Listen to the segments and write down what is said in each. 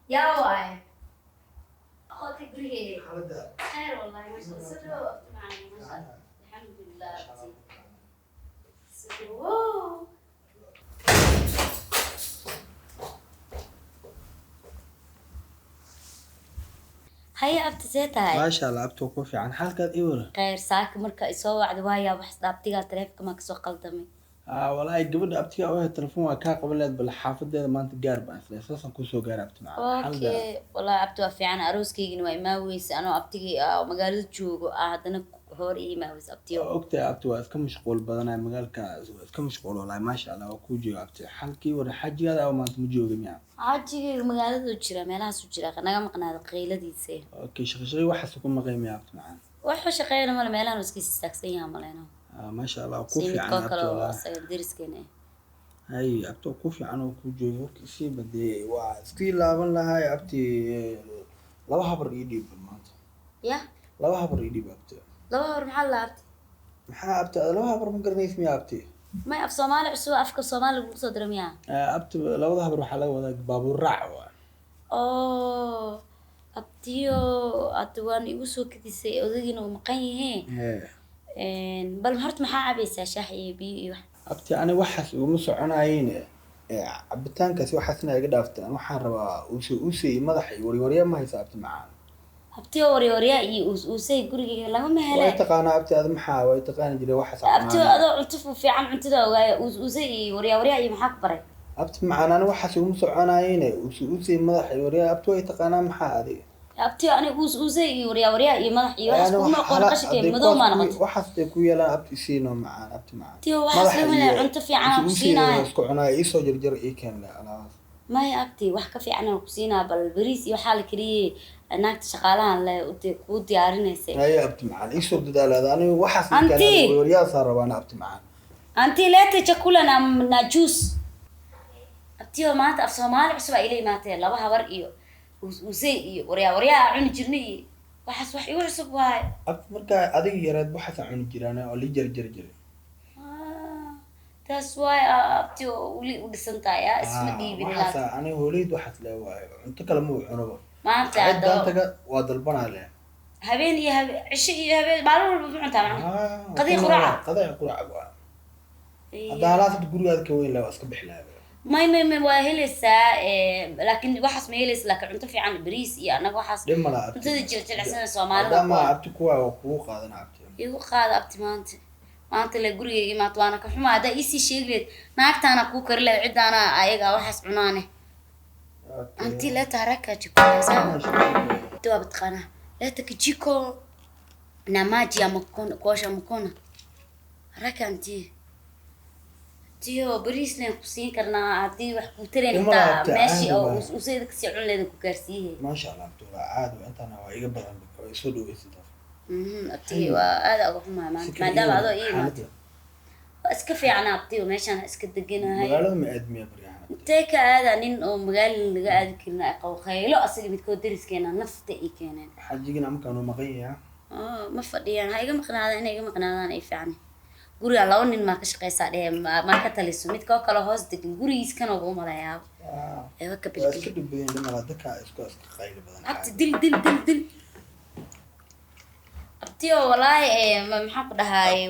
يا واي أخوك قريه حالده خير والله ما شاء الله سروا معي ما شاء الله الحمد لله سروا هيا أبتي زيتها ما شاء الله abto ku fiican halkaad ii wara خير ساك مركا يسوى وعد وايا وحس دابتيغا تليفك ما كسو قلدمي والله gabadha abtiga oo telefoon waa ka qaban leed bal xaafadeeda maanta gaar baan isla saasan ku soo gaar abti macaan اوكي والله عبتو في عنا أروسكيغن واي ماويس أنا أبتيغي مقالة جوغو هادنا هور إي ماويس أبتيو ogtahay abti waa iska mashquul badanahay magaalka iska mashquul wallahi ma sha Allah waa ku jooga abti halkii war xajigaada oo maanta ma joogin yaa عاجيغي مقالة جيرا ميلهاس جيرا نغا مقناada qeyladiisa okay shaqo waxaas ku maqaymay abti macaan wuxuu shaqeeyna mal meelaan iskiis istaagsan yahay maleeno ma sha Allah ku fiican abti wallahi deriskeenay hay abto ku fiican oo ku joogo si badee waa iskii laaban lahay abti laba habar ii dhiib maanta ya laba habar ii dhiib abti laba hor maxaa laabtay maxaa abti laba habar ma garanaysid miyaa abti ما أف سومالي عسوا أفكر سومالي بوصل درميا abti labada habar waxaa laga wadaa baabuur raac waa أوه أبتيو أتوان يوسو كديسي أودينا ومقينه بل هرت محا عبيسة شاحي بي abti ani waxaas iguma soconaayeen cabitaankaasi waxaasna iga dhaaftay aan waxaan rabaa uusay madax iyo warwarya ma haysa abti macaan أبتيو وريوريا يوسي قرية لما way مهلا taqaanaa abti aad maxaa way taqaani jiray waxaas أبتيو أدو عطفو في عم عطدا وزي وريوريا يمحك بري abti macaan ani waxaas iguma soconaayeen uusay madax iyo warwarya abti way taqaanaa maxaa adiga أبتيو أنا وزي وريوريا يمدح يوحس كل ما قول قشك مدو ما نقط waxaas ay ku yeelaan abti siino macaan abti macaan أبتيو وحس لما عنت في عنا كسينا isku cunaa isoo jarjar ii keen la alaas ما هي أبتي وحكا في عنا كسينا بالبريس يوحال كريه أنك تشغالها لا ودي عارنيسي هي abti macaan isoo dadaalaada ani waxaas Anti. warwarya saar rabaan abti macaan أنت لا تأكلنا من جوس أبتيو ما تأف سومالي عسوا إلي ما تي لا بها ورقيو وزي وريا عن جرني وحس وحي وحسب واي abti markaa adiga yareed waxaas cuni jiraan oo li jarjar jiray that's why أبتيو ولي سنتايا اسمه دي بالله waxaas ani hooleyd waxaas la waayo cunto kale ma cuno ما أنت عدا عدو انت waa dalbanaa leh هبين يا عشي يا هبين معلومة بمعنى معنا قضية قرعة qadii quraac waa hadaalaad gurigaada ka weyn la iska bixlaa ما وهلسة لكن وحس ما يلس لكن أنت في عن بريس يا أنا وحس dhib mala أنت تجي تلعسنا سومالي maadaama abti kuwa waa kugu qaadanaa abti يو خاد أبتي ما أنت اللي قري ما توانا كحما هذا إيسي شيء ناقت أنا كوكر لا عد أنا أيجا وحس عنانه أنت لا تركها تقول سام توا بتقنا لا تكجيكو نماجي مكون كوشا مكون رك أنتي تيو بريس لين قصين كرنا عدي وحكوترين أنت ماشي أو وسيدك سيعون لين كوكرسيه ما شاء الله abti waa caad inta ana waa iga badan way soo dhaweysay أبتي وهذا أقول ما دام هذا إيه ما اسكفي عنا أبتي وماشان اسكدقينا هاي magaalada ma aadmiya baryahan تيك هذا نين أو مقال اللي قاعد كنا أقو خيلو أصلي بتكون درس كنا نفط إيه كنا xajigan ama kaanu maqanya ما فديان هاي جم قناة هنا جم قناة أي فعني قولي الله ونين ما كش قيس عليه ما كتلي سميت كوكلا هوس دقن قولي يسكنوا قوم على ياب إيه waa وكبل iska dhibeen dhimada dadka isku qayl badan أبتي دل أبتيو والله ما محق ده هاي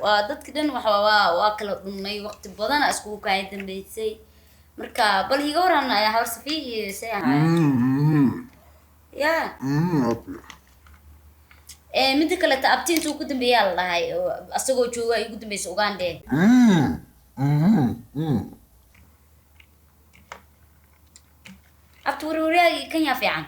وضد كده وأكل ضمني وقت بدنا أسكو كايد بيتسي مركا بل يجورنا يا هرس فيه سي هاي يا مدة كلا تأبتين تو قدم بيا الله هاي أسقو جوا يقدم بيس أوغاندي أبتوروريا كان يافي عن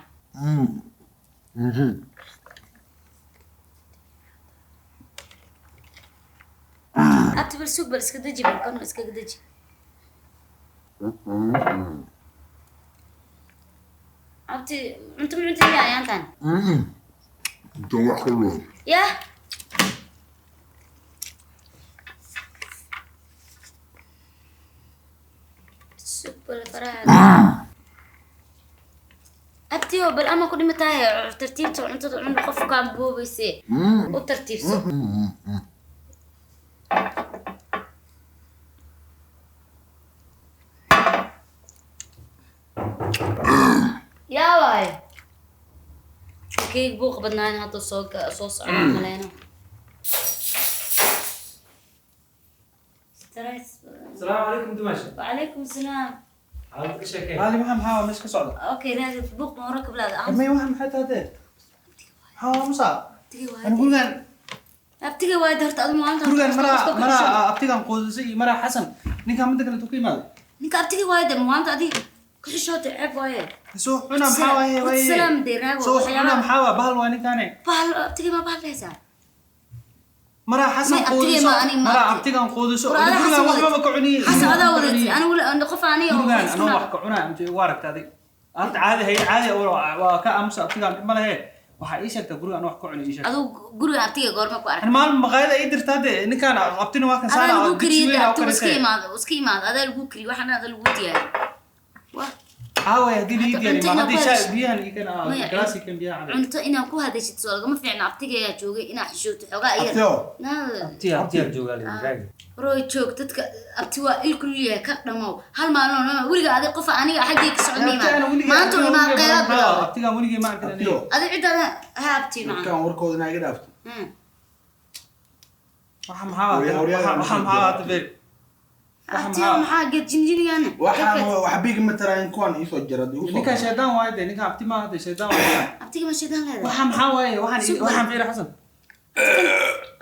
أبتي بالسوق بالإسكدجي بالكون إسكدجي أبتي أنتم يا أنتان جوا حلو يا السوق بالفراد أبتي بالأما كل متى ترتيب أنت عند خوف كان بو بيسي وترتيب سوق كيك بوق بدنا هذا صوص علينا السلام عليكم دمشق. وعليكم السلام. حالتك شكل. هذه محا مش كسعودة. اوكي لازم بوق مركب لا ما يوهم حتى هذا. ها مصاب. أنا أقول لك. أبتيجي وايد هرت أدم وأنت. أقول لك مرا أبتيجي قوزي مرا حسن. نيك هم بدك نتوكي ماذا؟ نيك أبتيجي وايد أدم وأنت أدي كل شيء تعب وايد. سو حنا محاوى هي وهي. السلام ديراغو. سو حنا محاوى بهال وين كانه. بهال أبتيجي ما بهال ليس. مرا حسن قوزي. مرا أبتيجي قوزي. أنا أقول لك ما بكعني. حسن هذا ولدي أنا أقول أنا قف عني. أنا وحكعنا أنت وارك هذه. أنت عادي هي عادي وكأمس أبتيجي ما له هي. waxa ii sheegtay guriga aan wax ku cunay ii sheeg adoo guriga artiga goorma ku aragtay maal maqaayada ii dirtaade ninkaan qabtina waa kan saana oo iskiimaad adaa lagu kariyo waxaan adaa lagu diyaariyo waa away hadii lii diyaariyo ma hadii shaay biyahan ii kana glass kan biyaha cad cunto inaan ku hadashid soo lagama fiicna artiga ayaa joogay inaa xishoodto xogaa ayar abtiga joogaa leeyahay roy joog dadka abti waa ilku leeyahay ka dhamow hal maalin wariga aday qof aniga xagee ka socday maanta ma qeylad abtiga wariga ma arkin aday cidana ha abti macna kan warkoodina iga dhaafto waxa maxaa tabay abti maxaa gad jinjiniyana waxa big mataraan kuwan isoo jarad ninka shaydaan waayde ninka abti ma hada shaydaan waayde abtiga ma shaydaan leedahay waxa maxaa waaye waxaan fiir xasan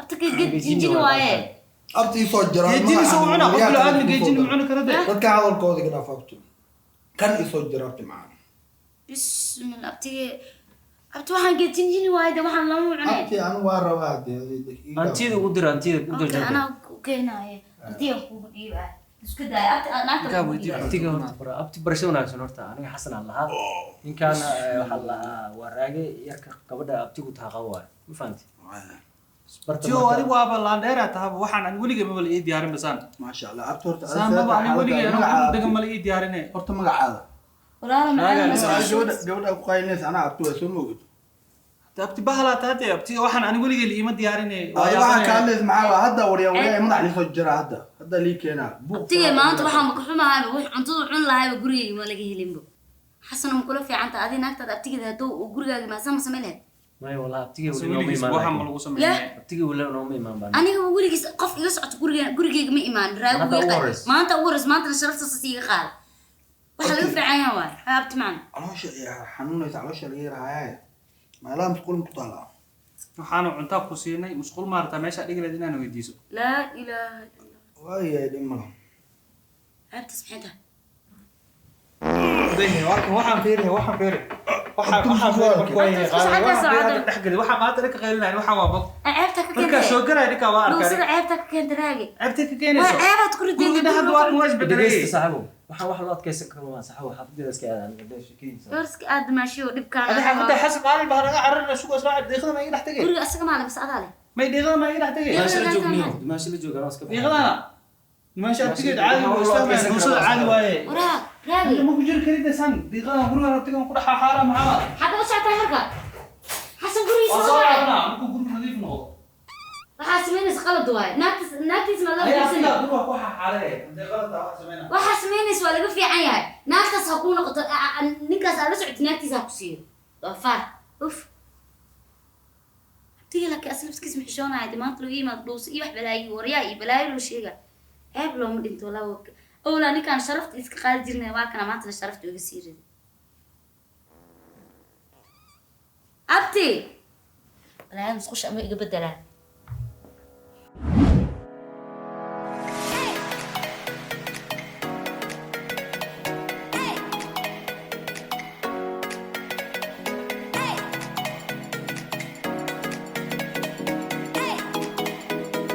abtiga gad jinjin waaye abti soo jarad geejin soo cuna qof la aadmi geejin macna karade dadka hadalkooda iga dhaafto kan isoo jarabti macna bismillah abtiga abti waxaan gad jinjin waaye waxaan lama cunay abti anu waa rabaa antida u dir antida u dir ana keenaay abtiga ku dhiibay isku day abti barasho wanaagsan horta aniga xasan aan lahaa ninkaan waxa la waa raage yarka gabadha abtigu taaqo waay ma fahanti جو أدي وابا لاندير أتها وحنا نقولي جم مال إيه ديارين بسان ما شاء الله أبتورت سام بابا أنا نقولي أنا دقم مال إيه ديارين أبتورت ما قاعد ولا ما جودة قايلنس أنا أبتور شو موجود أبتي بحلا تاتي أبتي وحنا أنا نقولي اللي إيمان ديارين أيوة كان معاه هذا وريا ما عليه فجر هذا ليك هنا أبتي ما أنت وحنا مكحومة هاي وح أنتوا عن لا هاي بقولي ما لقيه لينبو حسنا مكلف في عنت أدي نكتة أبتي كذا تو وقولي ما سمله ما والله abtiga wala nooma imaan baan aniga waligiis qof iga socoto gurigeyga ma imaan raagu weeqay maanta ugu maanta sharafta siiga qaad waxa laga fiican yahay waay abti macna caloosha xanuunaysa caloosha laga yiraahdaa ma la masquul ku taala waxaanu cunta ku siinay masquul maarta meesha dhigileed inaan weydiiso la ilaaha illallah waay dhimala abti saxida waxaan fiiriyo waxaan fiiriyo waxaan maanta ka qeylinayn waxa waa bog ceebta ka marka soo galay dhika waa arkay sida ceebta ka keen daraagi ceebta ka keenayso ceebta ku rideen hadda waa muwaaj beddelay saxabo wax loo adkaysan karo waa saxabo xafidada iska aadaan gadeesh kiisa yorski aad maashiyo dhibkaan hada xafida xasab maalin baa laga cararna suuqa soo deeqada ma ii dhax tagay guriga asaga maalin bas adaale ma deeqada ma ii dhax tagay maasha la jooga iska deeqada maasha abtigeed caadi waa islaamay bulshada caadi waaye waraa raagi ma ku jir karinta san deeqada guriga rabtigan ku dhaxa xaara maxaa xagga u socotay halka حسن قولي صار أنا أقول قول نظيف نقول وحاسمينس غلط واي ناكتس ما أي لا لا بروح واحد عليه أنت غلط وحاسمينه وحاسمينس ولا في عيال ناكتس هكون قط نكاس على سعة ناكتس هكسير ضفار أوف تيجي لك أصل بس كسم حشون عادي ما تلوي ما تلوس إيه واحد بلاي ورياي بلاي ولا شيء عيب لو مدين تولا وك أولا أنا كان شرفت إسك قال جرنا واكنا ما تنا شرفت ويصير أبتي لا نسخش أمي بدلا